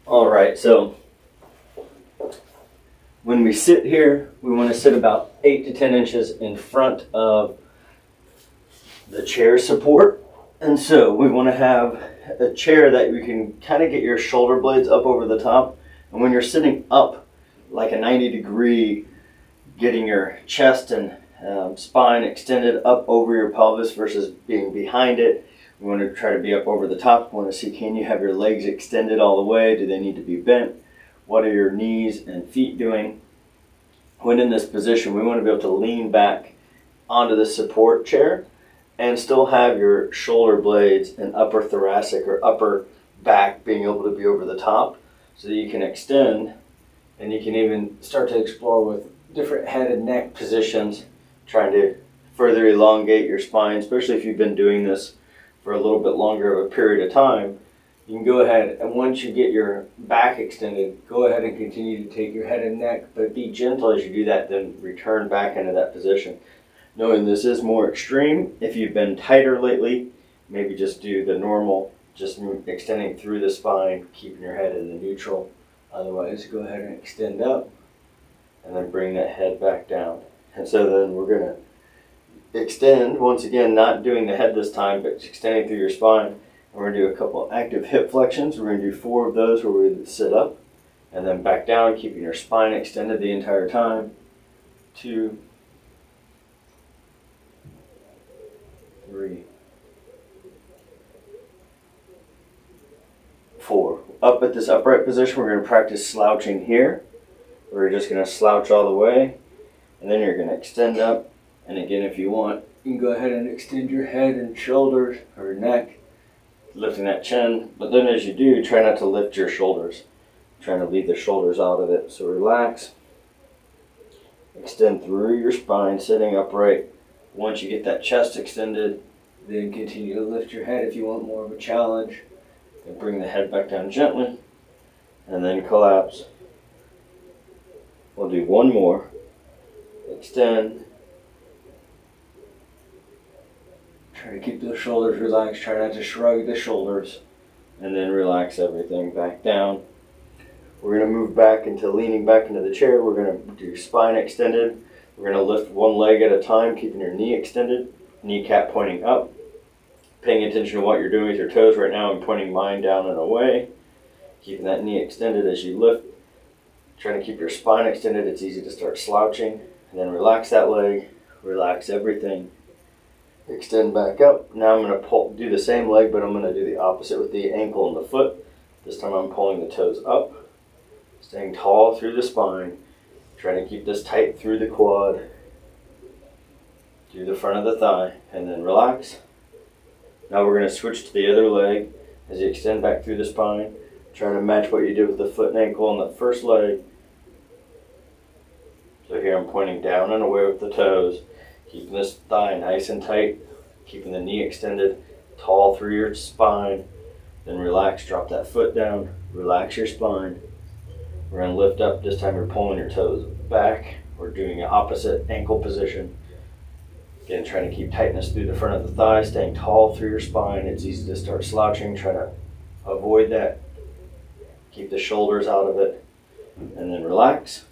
All right, so when we sit here, we want to sit about 8 to 10 inches in front of the chair support. And so we want to have a chair that you can kind of get your shoulder blades up over the top. And when you're sitting up like a 90-degree, getting your chest and spine extended up over your pelvis versus being behind it. We want to try to be up over the top. We want to see, can you have your legs extended all the way? Do they need to be bent? What are your knees and feet doing? When in this position, we want to be able to lean back onto the support chair and still have your shoulder blades and upper thoracic or upper back being able to be over the top so that you can extend, and you can even start to explore with different head and neck positions, trying to further elongate your spine, especially if you've been doing this for a little bit longer of a period of time. You can go ahead, and once you get your back extended, go ahead and continue to take your head and neck, but be gentle as you do that, then return back into that position. Knowing this is more extreme, if you've been tighter lately, maybe just do the normal, just extending through the spine, keeping your head in the neutral. Otherwise, go ahead and extend up, and then bring that head back down. And so then we're going to extend, once again, not doing the head this time, but extending through your spine. And we're going to do a couple active hip flexions. We're going to do 4 of those where we sit up and then back down, keeping your spine extended the entire time. 2, 3, 4. Up at this upright position, we're going to practice slouching here. We're just going to slouch all the way, and then you're going to extend up. And again, if you want, you can go ahead and extend your head and shoulders or neck, lifting that chin. But then as you do, try not to lift your shoulders. Trying to leave the shoulders out of it. So relax. Extend through your spine, sitting upright. Once you get that chest extended, then continue to lift your head if you want more of a challenge. And bring the head back down gently, and then collapse. We'll do 1 more. Extend. Try to keep those shoulders relaxed. Try not to shrug the shoulders. And then relax everything back down. We're going to move back into leaning back into the chair. We're going to do spine extended. We're going to lift 1 leg at a time, keeping your knee extended, kneecap pointing up. Paying attention to what you're doing with your toes right now and pointing mine down and away. Keeping that knee extended as you lift. Trying to keep your spine extended. It's easy to start slouching. And then relax that leg. Relax everything. Extend back up. Now I'm going to do the same leg, but I'm going to do the opposite with the ankle and the foot. This time I'm pulling the toes up. Staying tall through the spine. Trying to keep this tight through the quad. Through the front of the thigh. And then relax. Now we're going to switch to the other leg as you extend back through the spine, trying to match what you did with the foot and ankle on the first leg. So here I'm pointing down and away with the toes, keeping this thigh nice and tight, keeping the knee extended, tall through your spine. Then relax, drop that foot down, relax your spine. We're going to lift up. This time you're pulling your toes back. We're doing an opposite ankle position. Again, trying to keep tightness through the front of the thigh, staying tall through your spine. It's easy to start slouching. Try to avoid that. Keep the shoulders out of it. And then relax.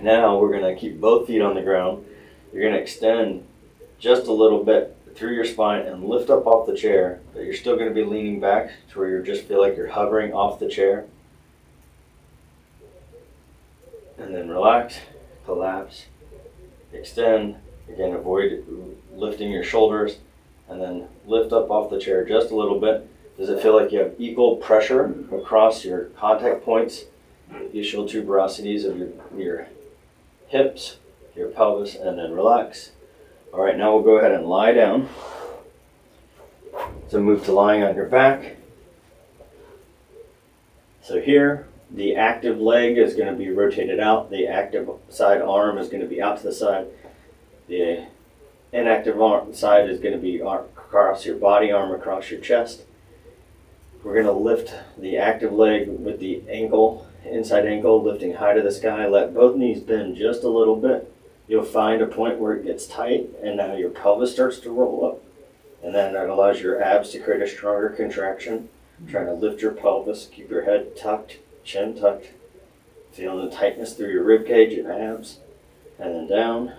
Now we're going to keep both feet on the ground. You're going to extend just a little bit through your spine and lift up off the chair. But you're still going to be leaning back to where you just feel like you're hovering off the chair. And then relax, collapse, extend. Again, avoid lifting your shoulders, and then lift up off the chair just a little bit. Does it feel like you have equal pressure across your contact points, the ischial tuberosities of your hips, your pelvis, and then relax. All right, now we'll go ahead and lie down. So move to lying on your back. So here, the active leg is going to be rotated out. The active side arm is going to be out to the side. The inactive arm side is going to be across your body, arm across your chest. We're going to lift the active leg with the ankle, inside ankle, lifting high to the sky. Let both knees bend just a little bit. You'll find a point where it gets tight, and now your pelvis starts to roll up. And then that allows your abs to create a stronger contraction. Trying to lift your pelvis, keep your head tucked, chin tucked. Feeling the tightness through your rib cage and abs. And then down.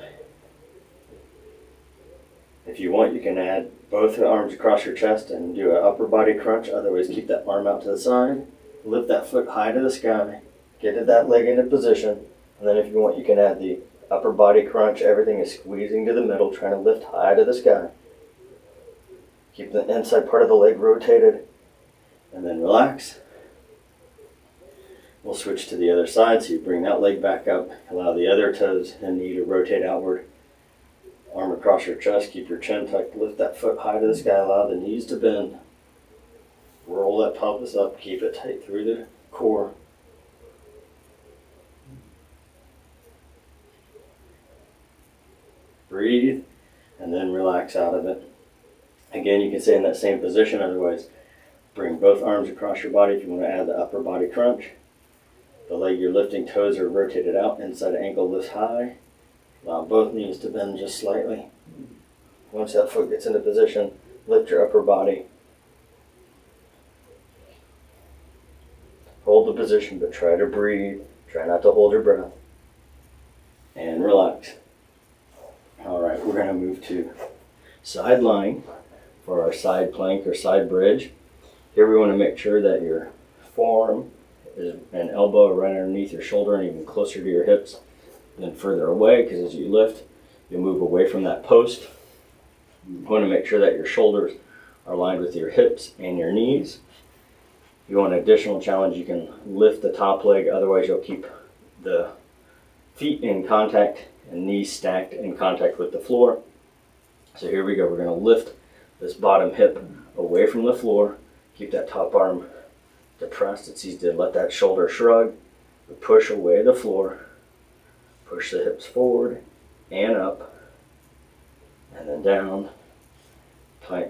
If you want, you can add both arms across your chest and do an upper body crunch. Otherwise, keep that arm out to the side. Lift that foot high to the sky. Get that leg into position. And then if you want, you can add the upper body crunch. Everything is squeezing to the middle, trying to lift high to the sky. Keep the inside part of the leg rotated. And then relax. We'll switch to the other side. So you bring that leg back up. Allow the other toes and knee to rotate outward. Arm across your chest. Keep your chin tucked. Lift that foot high to the sky. Allow the knees to bend. Roll that pelvis up. Keep it tight through the core. Breathe. And then relax out of it. Again, you can stay in that same position. Otherwise, bring both arms across your body if you want to add the upper body crunch. The leg you're lifting, toes are rotated out. Inside ankle lifts high. Allow both knees to bend just slightly. Once that foot gets into position, lift your upper body. Hold the position, but try to breathe. Try not to hold your breath. And relax. All right, we're going to move to side lying for our side plank or side bridge. Here we want to make sure that your forearm is an elbow right underneath your shoulder and even closer to your hips than further away, because as you lift, you move away from that post. You want to make sure that your shoulders are aligned with your hips and your knees. If you want an additional challenge, you can lift the top leg, otherwise you'll keep the feet in contact and knees stacked in contact with the floor. So here we go, we're going to lift this bottom hip away from the floor. Keep that top arm depressed. It's easy to let that shoulder shrug. Push away the floor. Push the hips forward and up. And then down.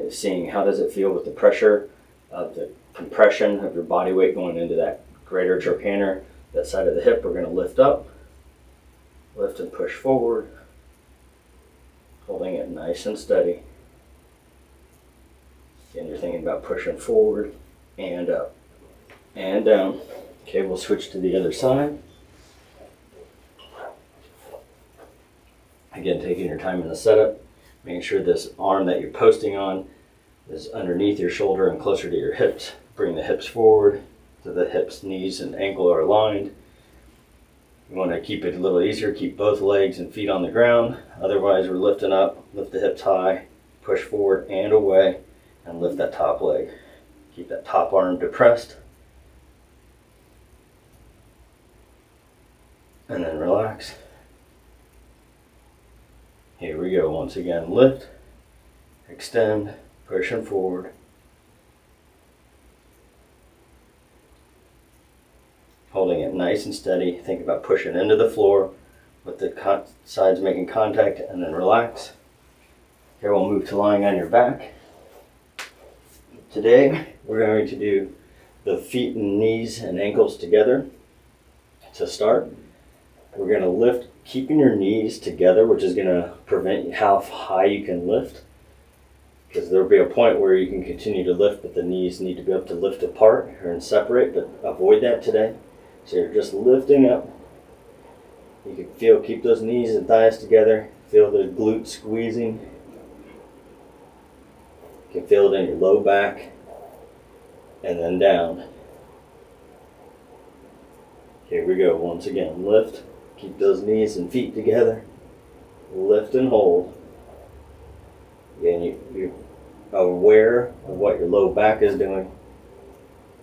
Seeing how does it feel with the pressure of the compression of your body weight going into that greater trochanter, that side of the hip. We're going to lift up. Lift and push forward. Holding it nice and steady. Again, you're thinking about pushing forward and up and down. Okay, we'll switch to the other side. Again, taking your time in the setup, making sure this arm that you're posting on is underneath your shoulder and closer to your hips. Bring the hips forward so the hips, knees, and ankle are aligned. You want to keep it a little easier, keep both legs and feet on the ground. Otherwise, we're lifting up, lift the hips high, push forward and away, and lift that top leg. Keep that top arm depressed. And then relax. Here we go. Once again, lift, extend, pushing forward. Holding it nice and steady. Think about pushing into the floor with the sides making contact, and then relax. Here we'll move to lying on your back. Today we're going to do the feet and knees and ankles together. To start, we're going to lift, keeping your knees together, which is going to prevent how high you can lift. Because there will be a point where you can continue to lift, but the knees need to be able to lift apart and separate, but avoid that today. So you're just lifting up. You can feel, keep those knees and thighs together. Feel the glutes squeezing. You can feel it in your low back. And then down. Here we go. Once again, lift. Keep those knees and feet together. Lift and hold. Again, you're aware of what your low back is doing.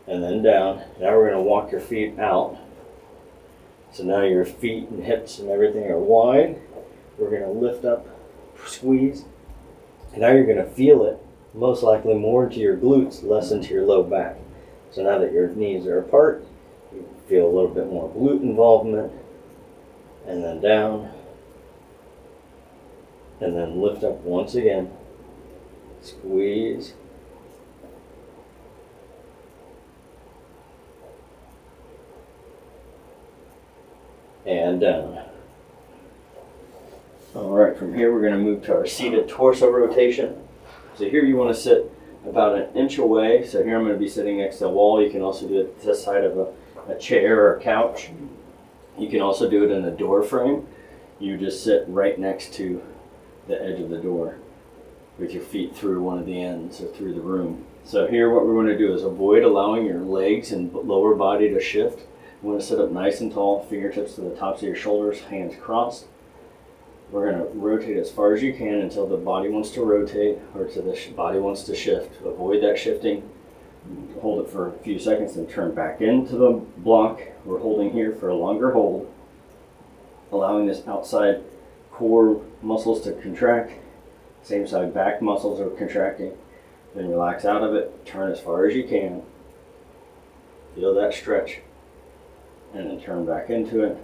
And then down. Now we're going to walk your feet out. So now your feet and hips and everything are wide. We're going to lift up, squeeze. And now you're going to feel it, most likely more into your glutes, less into your low back. So now that your knees are apart, you feel a little bit more glute involvement. And then down. And then lift up once again. Squeeze. And down. All right, from here we're going to move to our seated torso rotation. So here you want to sit about an inch away. So here I'm going to be sitting next to a wall. You can also do it to the side of a chair or a couch. You can also do it in a door frame. You just sit right next to the edge of the door with your feet through one of the ends or through the room. So here what we're going to do is avoid allowing your legs and lower body to shift. You want to sit up nice and tall, fingertips to the tops of your shoulders, hands crossed. We're going to rotate as far as you can until the body wants to rotate or to the body wants to shift. Avoid that shifting. Hold it for a few seconds and turn back into the block. We're holding here for a longer hold, allowing this outside core muscles to contract. Same side back muscles are contracting. Then relax out of it, turn as far as you can. Feel that stretch. And then turn back into it.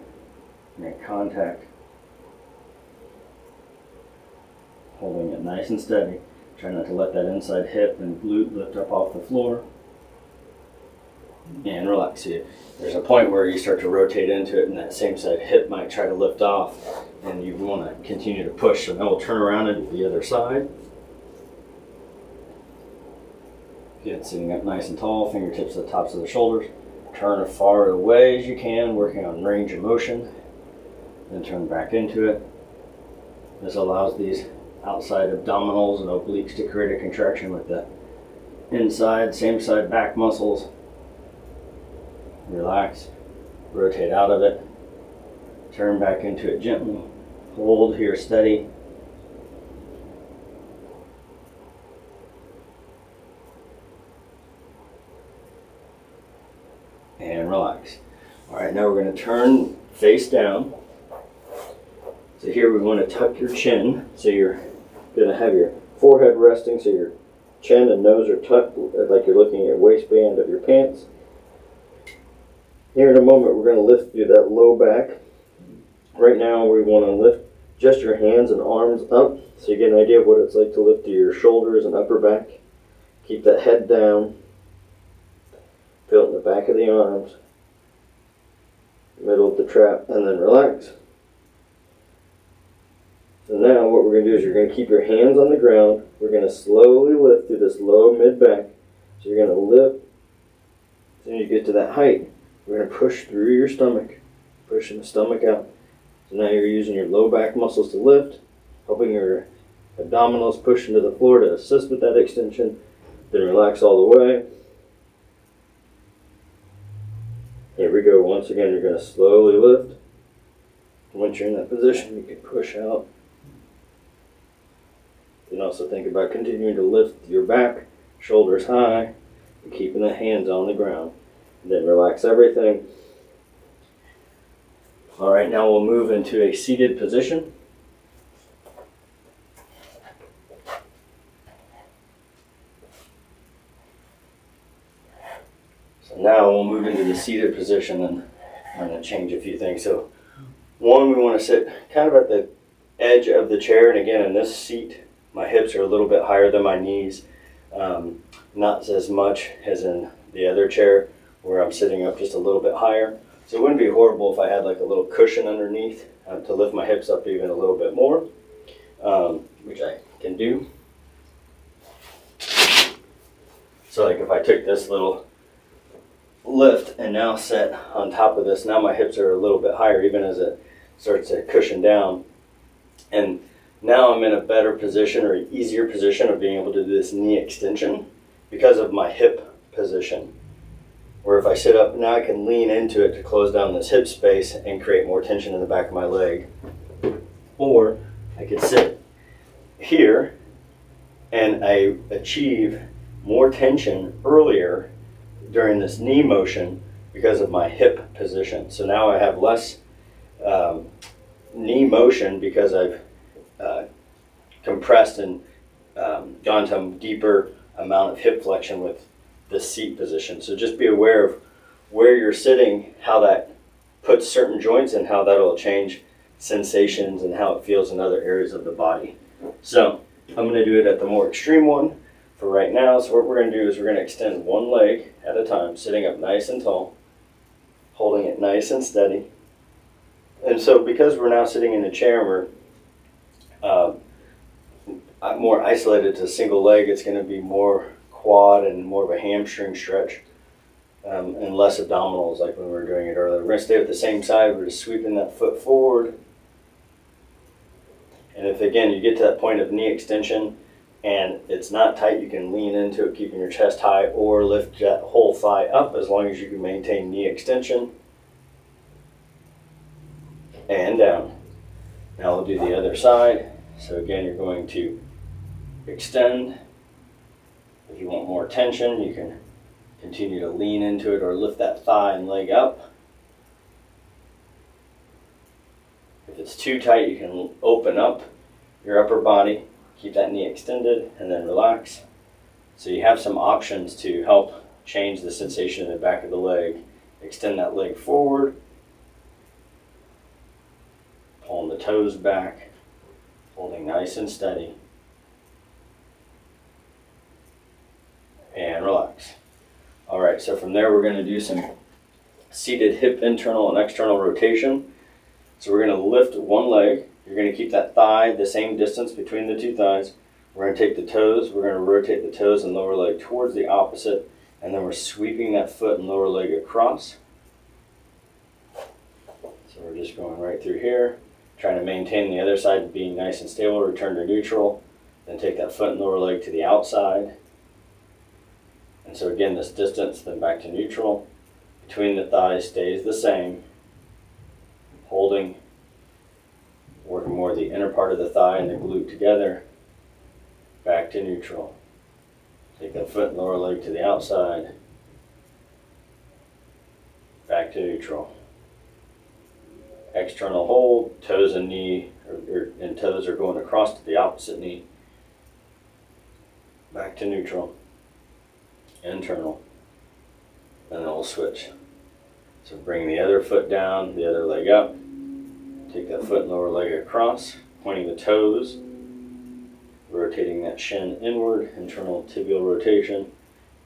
Make contact. Holding it nice and steady. Try not to let that inside hip and glute lift up off the floor. And relax. See, there's a point where you start to rotate into it and that same side hip might try to lift off and you want to continue to push. So now we'll turn around and do the other side. Again, sitting up nice and tall, fingertips to the tops of the shoulders. Turn as far away as you can, working on range of motion. Then turn back into it. This allows these outside abdominals and obliques to create a contraction with the inside, same side back muscles. Relax, rotate out of it, turn back into it gently, hold here steady. And relax. All right, now we're going to turn face down. So here we want to tuck your chin, so you're going to have your forehead resting, so your chin and nose are tucked like you're looking at your waistband of your pants. Here in a moment we're going to lift through that low back. Right now we want to lift just your hands and arms up, so you get an idea of what it's like to lift through your shoulders and upper back. Keep that head down. Feel it in the back of the arms, middle of the trap, and then relax. So now what we're going to do is you're going to keep your hands on the ground. We're going to slowly lift through this low mid-back. So you're going to lift. As soon as you get to that height, we're going to push through your stomach, pushing the stomach out. So now you're using your low back muscles to lift, helping your abdominals push into the floor to assist with that extension. Then relax all the way. Here we go. Once again, you're going to slowly lift. Once you're in that position, you can push out. You can also think about continuing to lift your back, shoulders high, and keeping the hands on the ground. And then relax everything. All right, now we'll move into a seated position. So now we'll move into the seated position, and I'm going to change a few things. So one, we want to sit kind of at the edge of the chair, and again in this seat my hips are a little bit higher than my knees, not as much as in the other chair where I'm sitting up just a little bit higher. So it wouldn't be horrible if I had like a little cushion underneath to lift my hips up even a little bit more, which I can do. So like if I took this little lift and now set on top of this, now my hips are a little bit higher even as it starts to cushion down. And now I'm in a better position or an easier position of being able to do this knee extension because of my hip position. Where if I sit up, now I can lean into it to close down this hip space and create more tension in the back of my leg. Or I could sit here and I achieve more tension earlier during this knee motion because of my hip position. So now I have less knee motion because I've compressed and gone to a deeper amount of hip flexion with the seat position. So just be aware of where you're sitting, how that puts certain joints and how that'll change sensations and how it feels in other areas of the body. So I'm going to do it at the more extreme one for right now. So what we're going to do is we're going to extend one leg at a time, sitting up nice and tall, holding it nice and steady. And so because we're now sitting in a chair and we're more isolated to a single leg, it's going to be more quad and more of a hamstring stretch, and less abdominals like when we were doing it earlier. We're going to stay with the same side. We're just sweeping that foot forward. And if, again, you get to that point of knee extension and it's not tight, you can lean into it, keeping your chest high, or lift that whole thigh up as long as you can maintain knee extension. And down. Now we'll do the other side. So again, you're going to extend. If you want more tension, you can continue to lean into it or lift that thigh and leg up. If it's too tight, you can open up your upper body, keep that knee extended, and then relax. So you have some options to help change the sensation in the back of the leg. Extend that leg forward, pulling the toes back, holding nice and steady, and relax. All right, so from there we're going to do some seated hip internal and external rotation. So we're going to lift one leg. You're going to keep that thigh the same distance between the two thighs. We're going to take the toes. We're going to rotate the toes and lower leg towards the opposite. And then we're sweeping that foot and lower leg across. So we're just going right through here, trying to maintain the other side being nice and stable. Return to neutral. Then take that foot and lower leg to the outside. And so again, this distance, then back to neutral. Between the thighs stays the same. Holding, working more the inner part of the thigh and the glute together. Back to neutral. Take that foot and lower leg to the outside. Back to neutral. External hold, toes and knee, and toes are going across to the opposite knee. Back to neutral. Internal. And then we'll switch. So bring the other foot down, the other leg up. Take that foot and lower leg across, pointing the toes, rotating that shin inward, internal tibial rotation.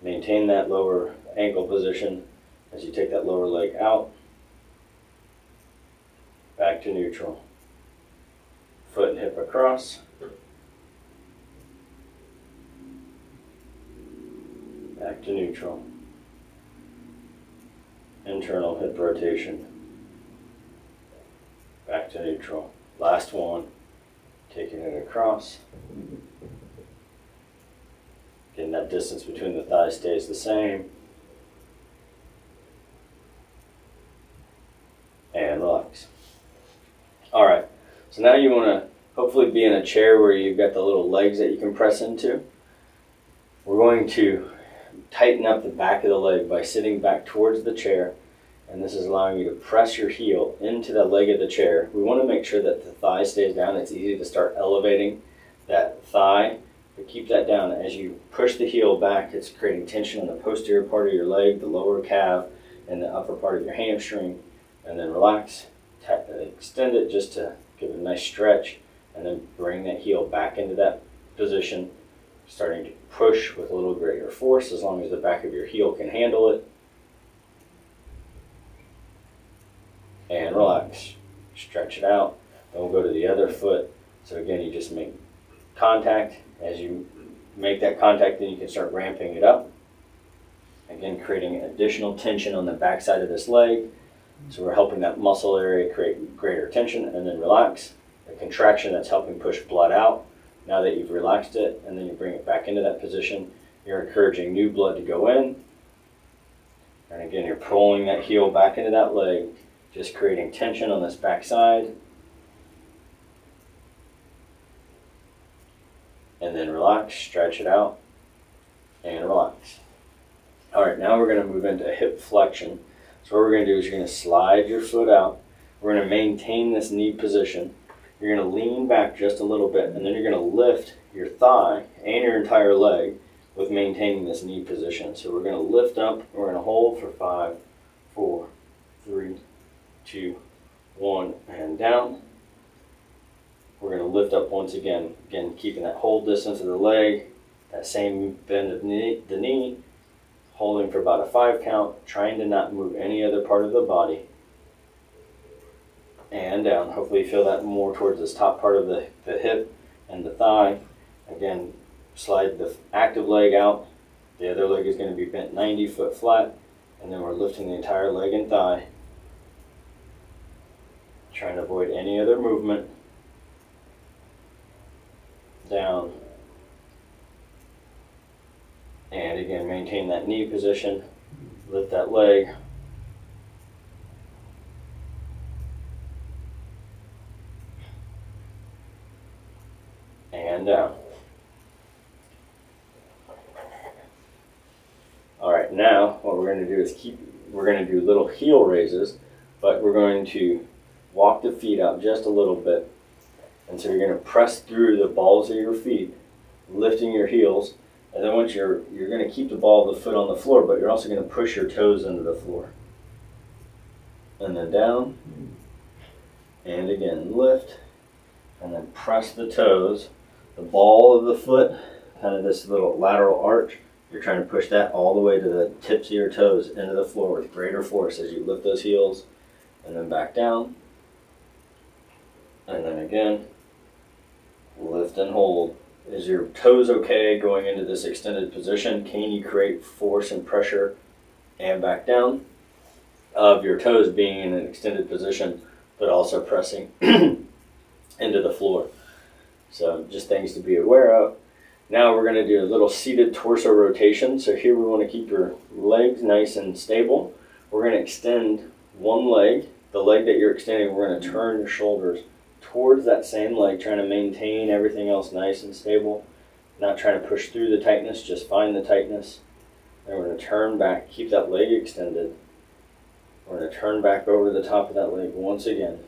Maintain that lower ankle position as you take that lower leg out. Back to neutral. Foot and hip across. Back to neutral. Internal hip rotation. Back to neutral. Last one. Taking it across. Again, that distance between the thighs stays the same. And relax. All right. So now you want to hopefully be in a chair where you've got the little legs that you can press into. We're going to tighten up the back of the leg by sitting back towards the chair, and this is allowing you to press your heel into the leg of the chair. We want to make sure that the thigh stays down. It's easy to start elevating that thigh, but keep that down. As you push the heel back, it's creating tension on the posterior part of your leg, the lower calf, and the upper part of your hamstring. And then relax, extend it just to give it a nice stretch, and then bring that heel back into that position, starting to push with a little greater force as long as the back of your heel can handle it. And relax. Stretch it out. Then we'll go to the other foot. So again, you just make contact. As you make that contact, then you can start ramping it up. Again, creating additional tension on the back side of this leg. So we're helping that muscle area create greater tension, and then relax. A contraction that's helping push blood out. Now that you've relaxed it, and then you bring it back into that position, you're encouraging new blood to go in. And again, you're pulling that heel back into that leg, just creating tension on this back side. And then relax, stretch it out, and relax. All right, now we're going to move into hip flexion. So what we're going to do is you're going to slide your foot out. We're going to maintain this knee position. You're going to lean back just a little bit, and then you're going to lift your thigh and your entire leg with maintaining this knee position. So we're going to lift up, and we're going to hold for 5, 4, 3, 2, 1, and down. We're going to lift up once again. Again, keeping that whole distance of the leg, that same bend of the knee, holding for about a 5 count, trying to not move any other part of the body. And down. Hopefully you feel that more towards this top part of the hip and the thigh. Again, slide the active leg out, The other leg is going to be bent 90 foot flat, and then we're lifting the entire leg and thigh, trying to avoid any other movement. Down. And again, maintain that knee position, lift that leg. And down. All right, now what we're going to do is we're going to do little heel raises, but we're going to walk the feet out just a little bit. And so you're going to press through the balls of your feet, lifting your heels. And then once you're going to keep the ball of the foot on the floor, but you're also going to push your toes into the floor. And then down. And again, lift. And then press the toes. The ball of the foot, kind of this little lateral arch, you're trying to push that all the way to the tips of your toes into the floor with greater force as you lift those heels. And then back down. And then again, lift and hold. Is your toes okay going into this extended position? Can you create force and pressure and back down of your toes being in an extended position, but also pressing into the floor? So just things to be aware of. Now we're going to do a little seated torso rotation. So here we want to keep your legs nice and stable. We're going to extend one leg. The leg that you're extending, we're going to turn your shoulders towards that same leg, trying to maintain everything else nice and stable. Not trying to push through the tightness, just find the tightness. And we're going to turn back, keep that leg extended. We're going to turn back over the top of that leg once again.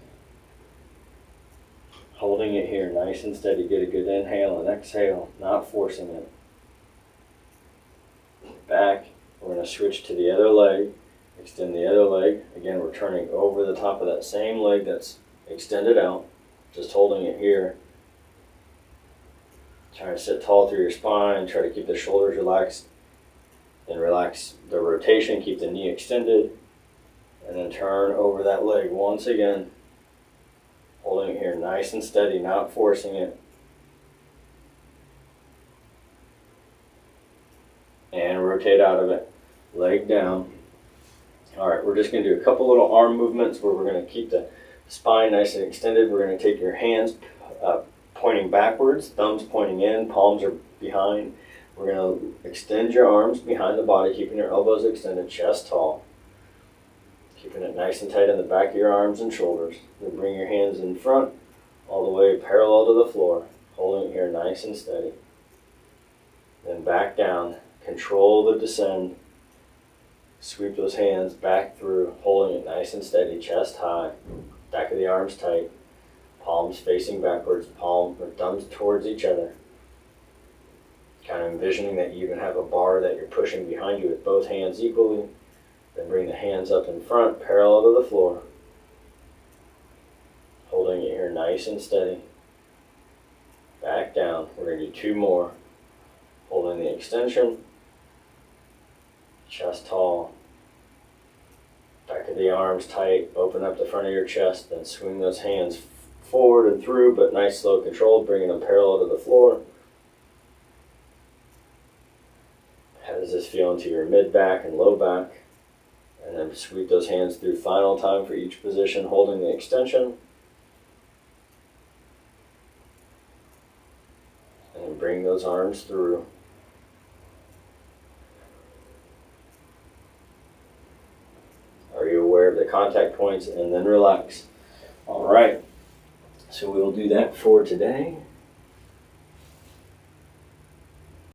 Holding it here nice and steady. Get a good inhale and exhale, not forcing it. Back. We're going to switch to the other leg. Extend the other leg. Again, we're turning over the top of that same leg that's extended out. Just holding it here. Try to sit tall through your spine. Try to keep the shoulders relaxed. Then relax the rotation. Keep the knee extended. And then turn over that leg once again. Holding it here nice and steady, not forcing it. And rotate out of it. Leg down. Alright, we're just going to do a couple little arm movements where we're going to keep the spine nice and extended. We're going to take your hands pointing backwards, thumbs pointing in, palms are behind. We're going to extend your arms behind the body, keeping your elbows extended, chest tall. Keeping it nice and tight in the back of your arms and shoulders. Then bring your hands in front, all the way parallel to the floor, holding it here nice and steady. Then back down, control the descend. Sweep those hands back through, holding it nice and steady, chest high, back of the arms tight, palms facing backwards, palm or thumbs towards each other. Kind of envisioning that you even have a bar that you're pushing behind you with both hands equally. Then bring the hands up in front, parallel to the floor. Holding it here nice and steady. Back down. We're going to do two more. Holding the extension. Chest tall. Back of the arms tight. Open up the front of your chest. Then swing those hands forward and through, but nice, slow, controlled, bringing them parallel to the floor. How does this feel into your mid back and low back? And then sweep those hands through final time for each position, holding the extension. And then bring those arms through. Are you aware of the contact points? And then relax. All right. So we'll do that for today.